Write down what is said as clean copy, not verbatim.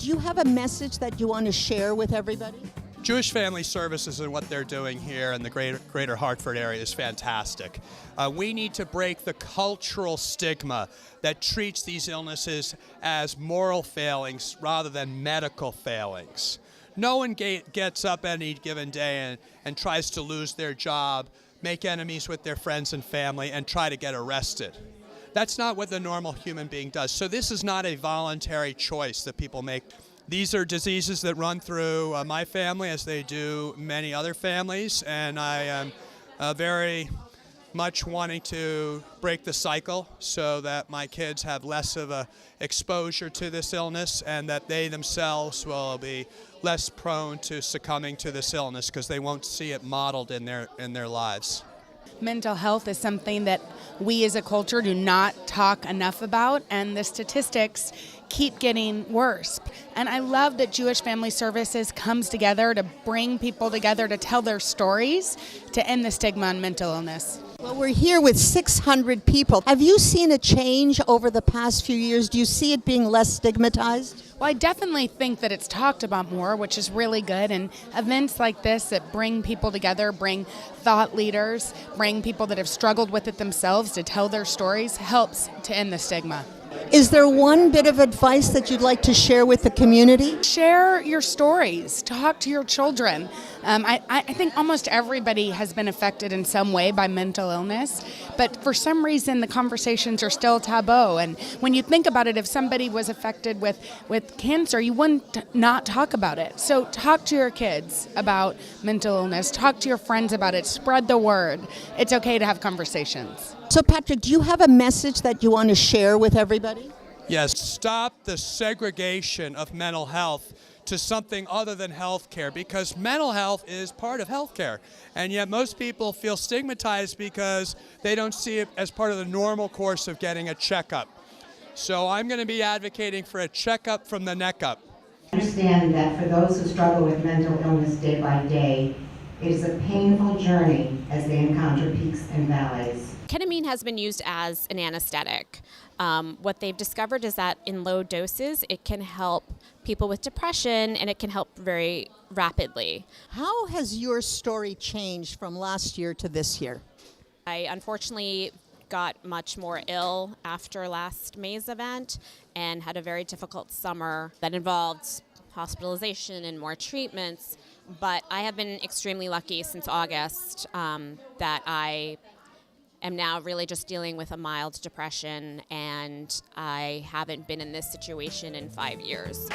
do you have a message that you want to share with everybody? Jewish Family Services and what they're doing here in the greater Hartford area is fantastic. We need to break the cultural stigma that treats these illnesses as moral failings rather than medical failings. No one gets up any given day and tries to lose their job, make enemies with their friends and family, and try to get arrested. That's not what the normal human being does. So this is not a voluntary choice that people make. These are diseases that run through my family as they do many other families, and I am very much wanting to break the cycle so that my kids have less of a exposure to this illness and that they themselves will be less prone to succumbing to this illness because they won't see it modeled in their lives. Mental health is something that we as a culture do not talk enough about, and the statistics keep getting worse. And I love that Jewish Family Services comes together to bring people together to tell their stories to end the stigma on mental illness. Well, we're here with 600 people. Have you seen a change over the past few years? Do you see it being less stigmatized? Well, I definitely think that it's talked about more, which is really good. And events like this that bring people together, bring thought leaders, bring people that have struggled with it themselves to tell their stories helps to end the stigma. Is there one bit of advice that you'd like to share with the community? Share your stories. Talk to your children. I think almost everybody has been affected in some way by mental illness, but for some reason the conversations are still taboo. And when you think about it, if somebody was affected with cancer, you wouldn't not talk about it. So talk to your kids about mental illness. Talk to your friends about it. Spread the word. It's okay to have conversations. So, Patrick, do you have a message that you want to share with everybody? Yes, stop the segregation of mental health to something other than health care, because mental health is part of health care. And yet most people feel stigmatized because they don't see it as part of the normal course of getting a checkup. So I'm going to be advocating for a checkup from the neck up. Understand that for those who struggle with mental illness day by day, it is a painful journey as they encounter peaks and valleys. Ketamine has been used as an anesthetic. What they've discovered is that in low doses, it can help people with depression, and it can help very rapidly. How has your story changed from last year to this year? I unfortunately got much more ill after last May's event and had a very difficult summer that involved hospitalization and more treatments. But I have been extremely lucky since August that I am now really just dealing with a mild depression, and I haven't been in this situation in 5 years.